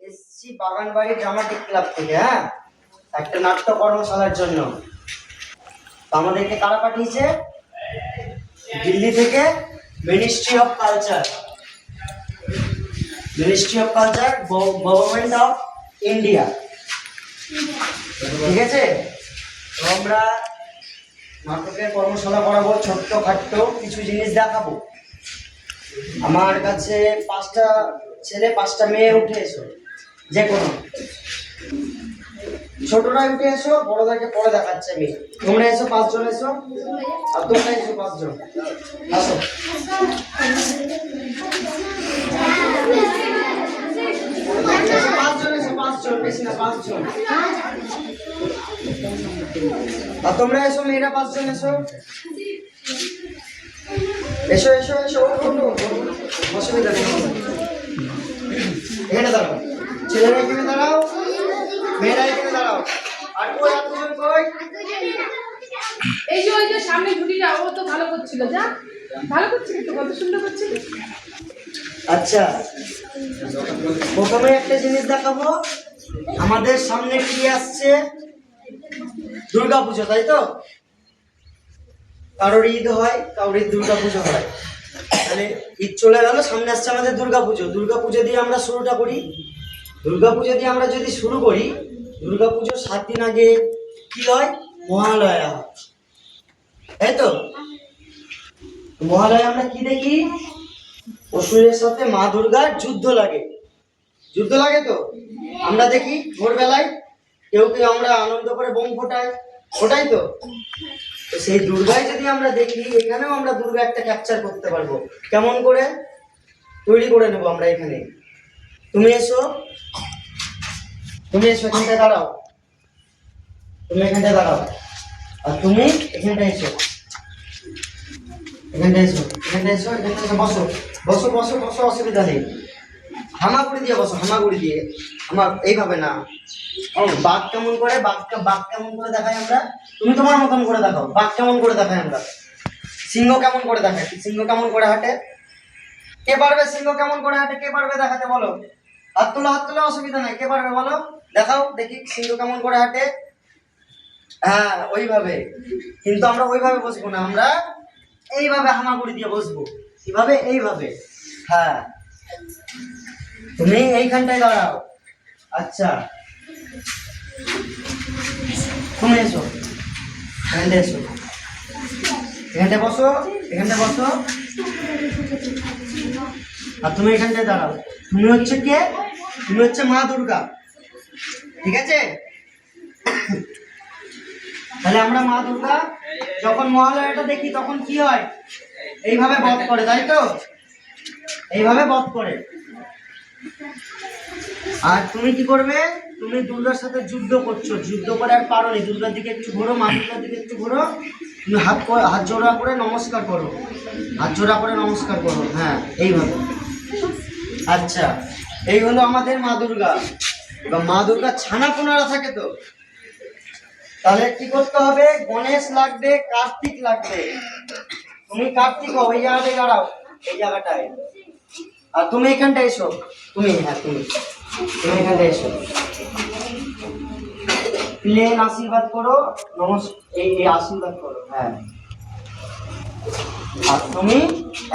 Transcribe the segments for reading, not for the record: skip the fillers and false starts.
এসছি বাগানবাড়ি dramatic club থেকে। হ্যাঁ, একটা নাট্য কর্মশালার জন্য। আমাদেরকে কারা পাঠিয়েছে? দিল্লি থেকে ministry of culture, government of India. ঠিক আছে, তো আমরা নাটকের কর্মশালা করাবো, ছোট্ট খাট্ট কিছু জিনিস দেখাবো। আমার কাছে 5টা ছেলে 5টা মেয়ে উঠে এসো, যে কোনো ছোটরা উঠে এসো, বড়দেরকে পরে দেখাচ্ছে আমি। তোমরা এসো, 5 জন এসো, আর তোমরা এসো 5 জন। আসো, আর তোমরা এসো, মেয়েরা 5 জন এসো, এসো এসো এসো। অসুবিধা নেই, এখানে দাঁড়াও, ছেলেরা এখানে দাঁড়াও, মেয়েরা এখানে দাঁড়াও। আর কই, আর দুজন কই? এই যে ওই যে সামনে ঝুড়িটা, ও তো ভালো করছিল, যা ভালো করছিল তো, কত সুন্দর করছিল। আচ্ছা, প্রথমে একটা জিনিস দেখাবো। আমাদের সামনে কি আসছে? দুর্গাপুজো, তাই তো? কারোর ঈদ হয়, কারোর দুর্গাপুজো হয়। তাহলে ঈদ চলে গেল, সামনে আসছে আমাদের দুর্গাপুজো। দুর্গাপুজো দিয়ে আমরা শুরুটা করি। দুর্গাপুজো দিয়ে আমরা যদি শুরু করি, দুর্গাপুজোর 7 দিন আগে কি হয়? মহালয়া, তাই তো? মহালয়া আমরা কি দেখি? অসুরের সাথে মা দুর্গার যুদ্ধ লাগে। যুদ্ধ লাগে তো আমরা দেখি ভোরবেলায়, কেউ কেউ আমরা আনন্দ করে বোম ফোটাই, ওটাই তো। তো সেই দুর্গায় যদি আমরা দেখি, এখানেও আমরা দুর্গা একটা ক্যাপচার করতে পারবো। কেমন করে? তৈরি করে নেবো আমরা এখানে। তুমি এসো, তুমি এসো, এখানটায় দাঁড়াও, তুমি এখানটায় দাঁড়াও, আর তুমি এখানটায় এসো, এখানটায় এসো, এখানটায় এসো, এখানটায় এসো, বসো বসো বসো বসো, অসুবিধা নেই। হামাগুড়ি দিয়ে বসো, হামাগুড়ি দিয়ে। আমার এইভাবে না, বাঘ কেমন করে, বাঘ কেমন করে দেখাই আমরা? তুমি তোমার মতন করে দেখাও। বাঘ কেমন করে দেখাই আমরা? সিংহ কেমন করে দেখাই? সিংহ কেমন করে হাঁটে? কে পারবে সিংহ কেমন করে হাঁটে? কে পারবে দেখাতে? বলো, হাত তোলো, হাত তোলো, অসুবিধা নাই। কে পারবে বলো, দেখাও দেখি সিংহ কেমন করে হাঁটে। হ্যাঁ, ওইভাবে। কিন্তু আমরা ওইভাবে বসবো না, আমরা এইভাবে হামাগুড়ি দিয়ে বসবো। কিভাবে? এইভাবে। হ্যাঁ, তুমি এইখানটায় দাঁড়াও। আচ্ছা, তুমি এসো, এখানটায় এসো, এখানটায় বসো, এখানটায় বসো, আর তুমি এখানটায় দাঁড়াও। তুমি হচ্ছে কে? তুমি হচ্ছে মা দুর্গা, ঠিক আছে? তাহলে আমরা মা দুর্গা যখন মহালয়াটা দেখি, তখন কি হয়? এইভাবে বধ করে, তাই তো? এইভাবে বধ করে। আর তুমি কি করবে? তুমি দুর্গার সাথে যুদ্ধ করছো, যুদ্ধ করে আর পারোনি। দুর্গার দিকে একটু ঘোরো, মা দুর্গার দিকে একটু ঘোরো। তুমি হাত জোড়া করে নমস্কার করো, হাত জোড়া করে নমস্কার করো। হ্যাঁ, এইভাবে। আচ্ছা, এই হলো আমাদের মা দুর্গা। এবার মা দুর্গা ছানা পোনারা থাকে তো, তাহলে কি করতে হবে? গণেশ লাগবে, কার্তিক লাগবে। তুমি কার্তিক হও, এই জায়গাটায় দাঁড়াও, এই জায়গাটায়। আর তুমি এখানটায় এসো, তুমি, হ্যাঁ তুমি এখানটায় এসো। প্লেন আশীর্বাদ করো, এই আশীর্বাদ করো। হ্যাঁ, আর তুমি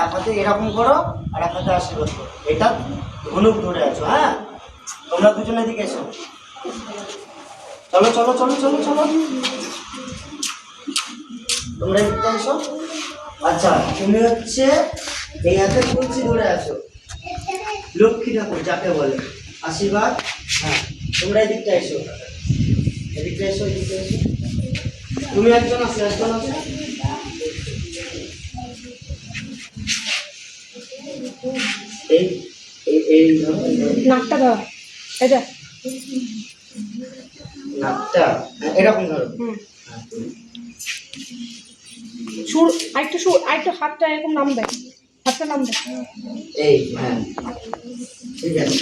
এক হাতে এরকম করো, আর এক হাতে আশীর্বাদ করো। এটা ধনুক ধরে আছো। হ্যাঁ, তোমরা দুজনের দিকে এসো, চলো চলো চলো চলো চলো, তোমরা এদিকে এসো। আচ্ছা, তুমি হচ্ছে এই হাতে তুলসী ধরে আছো, লক্ষ্মী ঠাকুর যাকে বলে, আশীর্বাদ। হ্যাঁ, তোমরা এদিকটা এসো, এদিকটা এসো, এদিকটা এসো। তুমি একজন আছো, একজন আছো। এই এই নাকটা ধর, এটা নাকটা এরকম ধরো। সুর, আরেকটু হাতটা এরকম নামবে, হাতটা নামবে। এই, হ্যাঁ, ঠিক আছে।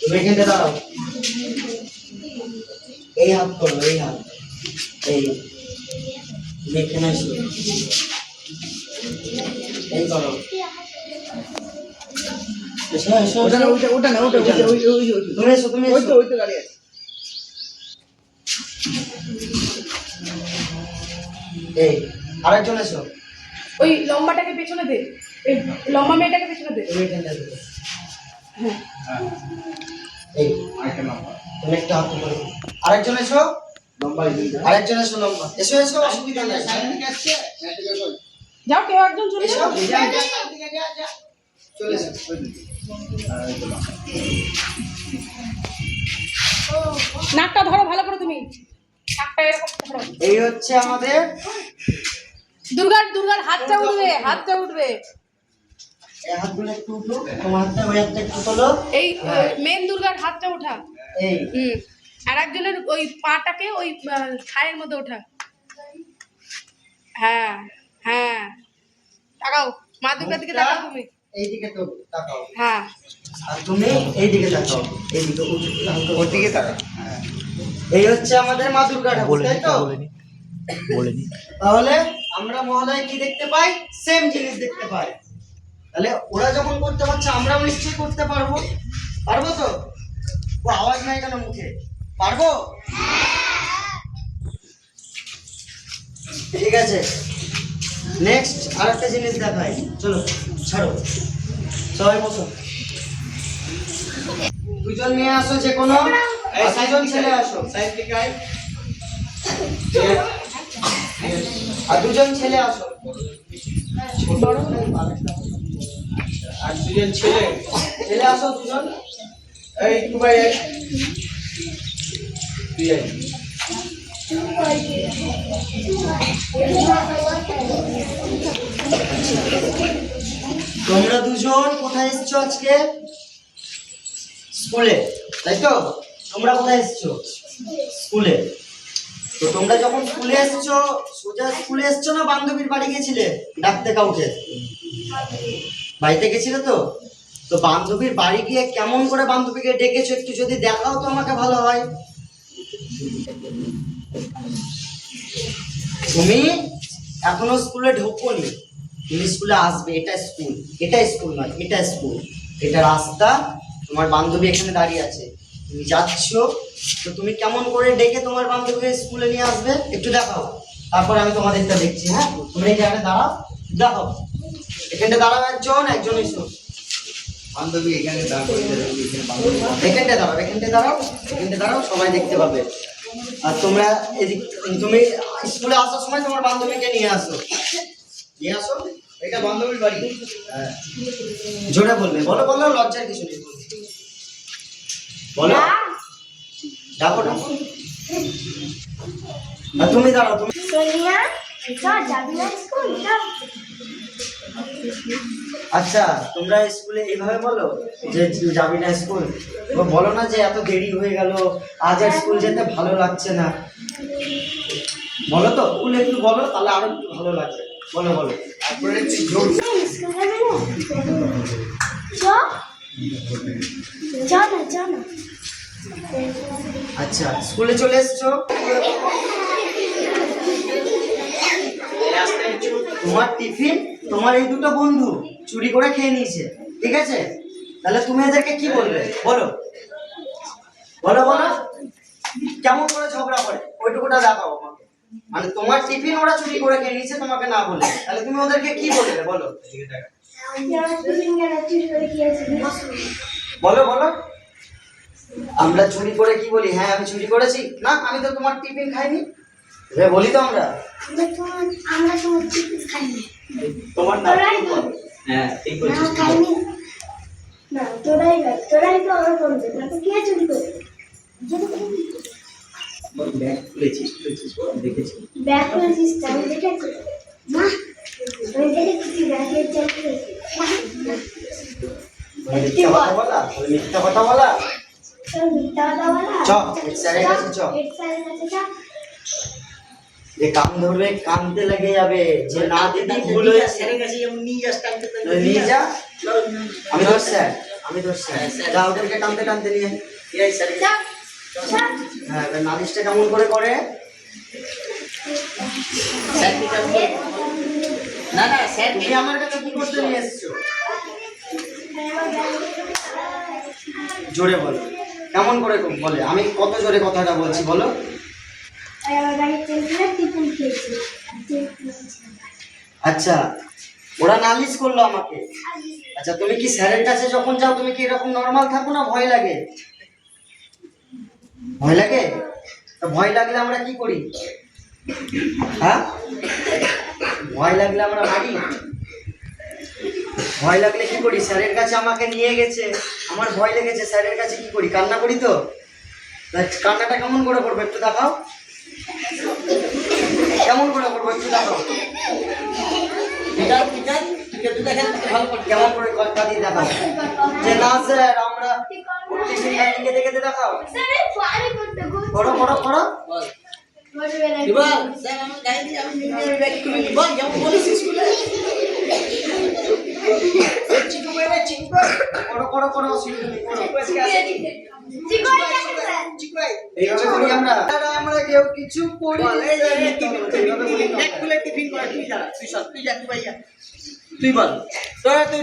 তুমি এখানে দাঁড়াও, এই হাত করো, এই হাত, এই এখানে এসো, এই করো। এসো এসো ওটা না ওটা না ওটা ওই তুমি এসো তুমি এসো ওই তো গাড়ি আছে। এই আরেকজন এসো ওই লম্বাটাকে পেছনে দে, এই লম্বা মেয়েটাকে পেছনে দে। তুমি এখানটা এসো। হ্যাঁ এই তুমি একটা হাত করে আরেকজন এসো আরেকজন এসো লম্বা এসো এসো অসুবিধা নাই যাও, কেউ একজন চলে এসো যাও। চলে এসো নাকটা ধরো ভালো করে, তুমি নাকটা এরকম ধরো। এই হচ্ছে আমাদের দুর্গার হাতটা উঠবে, হাতটা উঠবে। এই হাতগুলো একটু উঠো তোমার হাতটা ওই হাতটা একটু তোলো এই মেন দুর্গার হাতটা ওঠা। এই আর একজনের ওই পাটাকে ওই থায়ের মধ্যে ওঠা। হ্যাঁ হ্যাঁ, তাকাও মা দুর্গার দিকে তাকাও তুমি। এইদিকে তো তাকাও হ্যাঁ আর তুমি এইদিকে তাকাও এইদিকে ওর দিকে তাকা। এই হচ্ছে আমাদের মা দুর্গা ঠাকুর তাই তো বলেনি তাহলে আমরা মহোদয় কি দেখতে পাই সেম জিনিস দেখতে পাই তাহলে ওরা যখন করতে পারছে আমরাও নিশ্চয়ই করতে পারবো পারবো তো ও আওয়াজ নাই কেন মুখে পারবো ঠিক আছে নেক্সট আরেকটা জিনিস দেখাই চলো ছাড়ো সবাই বসো দুজন নিয়ে আসো যে কোনো দুজন ছেলে আসো সাইড থেকে আয়। আর দুজন ছেলে আসো আর দুজন ছেলে ছেলে আসো দুজন এই একটু ভাই তুই আয়। তোমরা দুজন কোথায় এসছো আজকে স্কুলে তাই তো তোমরা কোথায় এসছো স্কুলে তো তোমরা যখন স্কুলে এসছো সোজা স্কুলে এসছো না বান্ধবীর বাড়ি গেছিলে ডাকতে কাউকে বাড়িতে গেছিলে তো তো বান্ধবীর বাড়ি গিয়ে কেমন করে বান্ধবীকে ডেকেছো একটু যদি দেখাও তো আমাকে ভালো হয় তুমি এখনো স্কুলে ঢোকোনি তুমি স্কুলে আসবে এটা স্কুল নয় এটা স্কুল এটা রাস্তা তোমার বান্ধবী এখানে দাঁড়িয়ে আছে তুমি যাচ্ছ তো তুমি কেমন করে ডেকে তোমার বান্ধবীকে স্কুলে নিয়ে আসবে একটু দেখাও তারপর আমি তোমাদেরটা দেখছি হ্যাঁ তুমি এই জায়গায় দাঁড়াও দেখাও এখানটা দাঁড়াও একজন এসো বান্ধবী এখানে দাঁড়িয়ে এখানটা দাঁড়াও সবাই দেখতে পাবে আর তোমরা এদিক তুমি স্কুলে আসার সময় তোমার বান্ধবীকে নিয়ে আসো এটা বান্ধবীর বাড়ি। হ্যাঁ জোরে বলবে বলো বলো লজ্জার কিছু নেই বলো ডাকো আর তুমি দাঁড়াও তুমি সোনিয়া যাবি না স্কুল আচ্ছা তোমরা স্কুলে এইভাবে বলো যে যাবি না স্কুল বলো না যে এত দেরি হয়ে গেল আজ আর স্কুল যেতে ভালো লাগছে না বলো তো স্কুল একটু বলো তাহলে আরো একটু ভালো লাগবে বলো তারপরে তুই জোর স্কুল যাবে না চল না আচ্ছা স্কুলে চলে এসছো তোমার টিফিন তোমার এই দুটো বন্ধু চুরি করে খেয়ে নিয়েছে ঠিক আছে তাহলে তুমি এদেরকে কি বলবে বলো বলো বলো কেমন করে ঝগড়া করে ওইটুকুটা দেখাও আমাকে মানে তোমার টিফিন ওরা চুরি করে খেয়ে নিয়েছে তোমাকে না বলে তাহলে তুমি ওদেরকে কি বলবে বলো বলো বলো আমরা চুরি করে কি বলি হ্যাঁ আমি চুরি করেছি না আমি তো তোমার টিফিন খাইনি বলি তো আমরা আমরা তোমার চিপস খাইনি তোমার না হ্যাঁ ঠিক বলছিস খাইনি না তোরাই তো আমার বলতে না তো কে চুরি করে ব্যাগ খুলেছিস দেখেছি ব্যাগ খুলেছিস আমি দেখেছি না আমি দেখেছি ব্যাগের চাকরি মিথ্যা কথা বলা চ, স্যারের কাছে চ। যে কান ধরবে কানতে লেগে যাবে যে না দিদি ভুল হয়েছে নিয়ে যা আমি তোর স্যার যা ওদেরকে টানতে নিয়ে হ্যাঁ এবার নালিশটা কেমন করে না স্যার তুমি আমার কাছে কি করতে নিয়ে এসছো জোরে বলো, কেমন করে বলে? আমি কত জোরে কথাটা বলছি বলো। আচ্ছা, ওরা নালিশ করলো আমাকে। আচ্ছা, তুমি কি স্যারের কাছে যখন যাও তুমি কি এরকম নর্মাল থাকো না ভয় লাগে? ভয় লাগে? তো ভয় লাগলে আমরা কি করি? হ্যাঁ, ভয় লাগলে আমরা মারি। ভয় লাগলে কি করি? স্যারের কাছে আমাকে নিয়ে গেছে, আমার ভয় লেগেছে, স্যারের কাছে কি করি? কান্না করি। তো কান্নাটা কেমন করে করবো একটু দেখাও, কেমন করে করবো একটু দেখাও। কেমন করে কথা দিয়ে দেখাও যে না স্যার আমরা লিখে দেখে দেখাও। করো করো করো। করো করো করো, এইভাবে করি আমরা। আমরা কেউ কিছু করি তুই বল, তোরা তুই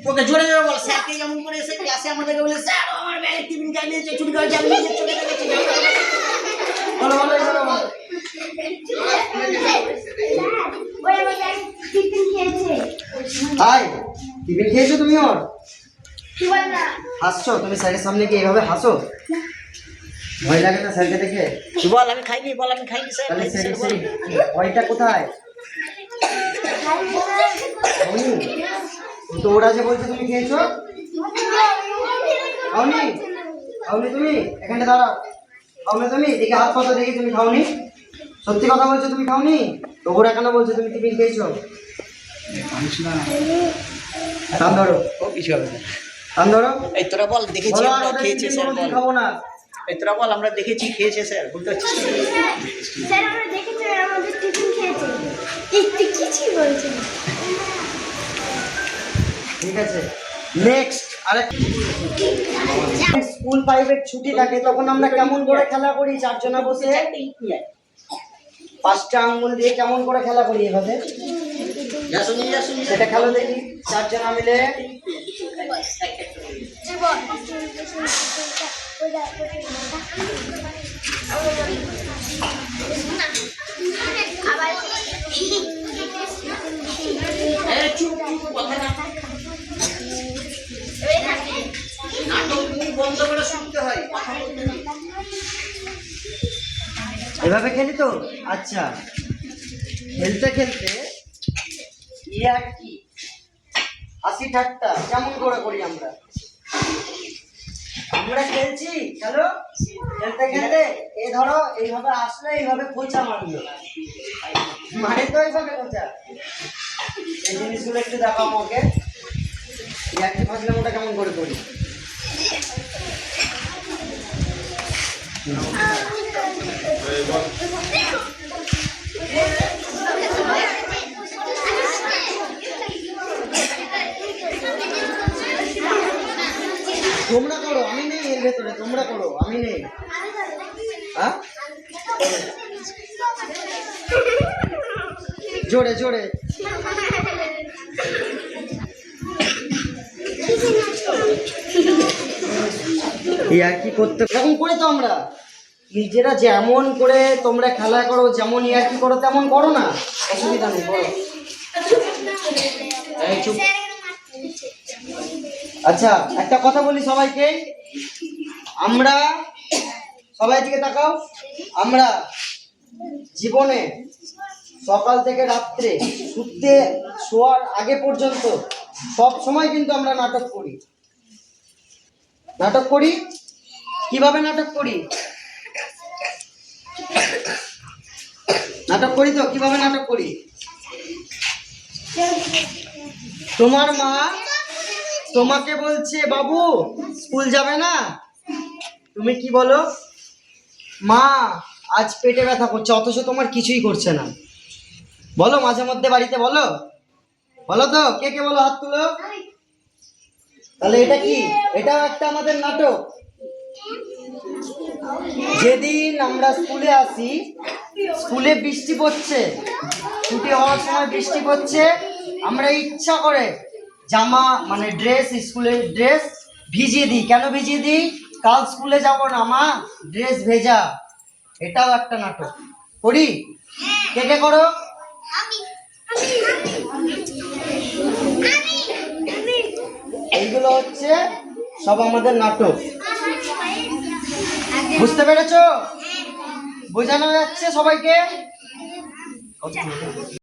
ওকে জোরে জোরে বল। স্যারকে যেমন করে এসে ক্লাসে আমাদেরকে বলে স্যার আমার ব্যাগে টিফিন খাই নিয়েছে, চুরি করে যাবে নিয়ে চলে গেছে। বলো বলো এইভাবে বলো। হাই, টিফিন খেয়েছো তুমি? ওর হাসছো তুমি? স্যারের সামনে কি এইভাবে হাসো? ভয় লাগে না স্যারকে দেখে? তুই বল আমি খাইনি, বল আমি খাইনি স্যার। তাহলে স্যার ভয়টা কোথায়? তো ওরা যে বলছে তুমি খেয়েছো, খাওনি? খাওনি তুমি? এখানে দাঁড়াও। খাওনি তুমি? দেখে হাত পাতো, দেখি তুমি খাওনি। সত্যি কথা বলছো তুমি খাওনি? তো ওরা কেন বলছো তুমি টিফিন খেয়েছো? কান ধরো, ও কিছু হবে না। কান ধরো। এই তোরা বল, দেখেছি বলো, আমরা ওদের খেয়েছে টিফিন স্যার। কোনোদিন বল, খাবো না। এই তোরা বল আমরা দেখেছি খেয়েছে স্যার, বলতে পারছিস? স্যার আমরা দেখেছি আমাদের টিফিন খেয়েছে। একটু কিছুই বলছে না। ঠিক আছে, নেক্সট আরেকটা। স্কুল প্রাইভেট ছুটি থাকে তখন আমরা কেমন করে খেলা করি? চারজনা বসে পাঁচটা আঙ্গুল দিয়ে কেমন করে খেলা করি? এভাবে সেটা খেলো দেখি, চারজনা মিলে। এভাবে খেলি তো? আচ্ছা, খেলতে খেলতে ইয়ার কি হাসি ঠাট্টা কেমন করে করি আমরা? আমরা খেলছি, খেলো, খেলতে খেলতে এ ধরো এইভাবে আসলে এইভাবে খোঁচা মারলো, মারে তো এইভাবে খোঁচা। এই জিনিসগুলো একটু দেখাও আমাকে। ইয়ার কি ফাজলাম ওটা কেমন করে করি? তোমরা করো, আমি নেই এর ভেতরে, তোমরা করো, আমি নেই। হ্যাঁ, জোরে জোরে। ইয়ার কি করতে এরকম করি তো আমরা নিজেরা, যেমন করে তোমরা খেলা করো, যেমন ইয়ার কি করো তেমন করো না, অসুবিধা নেই, করো। আচ্ছা, একটা কথা বলি সবাইকে, আমরা সবাই দিকে তাকাও। আমরা জীবনে সকাল থেকে রাত্রে শোয়ার আগে পর্যন্ত সব সময় কিন্তু আমরা নাটক করি। নাটক করি কিভাবে? নাটক করি, নাটক করি তো কিভাবে নাটক করি? তোমার মা তোমাকে বলছে বাবু স্কুল যাবে না, তুমি কি বলো? মা আজ পেটে ব্যথা করছে, অথচ তোমার কিছুই করছে না। বলো মাঝে মধ্যে বাড়িতে, বলো বলো তো, কে কে বলো, হাত তুলো। তাহলে এটা কি? এটাও একটা আমাদের নাটক। যেদিন আমরা স্কুলে আসি, স্কুলে বৃষ্টি পড়ছে, ছুটি হওয়ার সময় বৃষ্টি পড়ছে, আমরা ইচ্ছা করে জামা মানে ড্রেস, স্কুলের ড্রেস ভিজিয়ে দিই। কেন ভিজিয়ে দিই? কাল স্কুলে যাব না মা, ড্রেস ভেজা। এটাও একটা নাটক করি। কে কে করো? এইগুলো হচ্ছে সব আমাদের নাটক। বুঝতে পেরেছো? বোঝানো যাচ্ছে সবাইকে?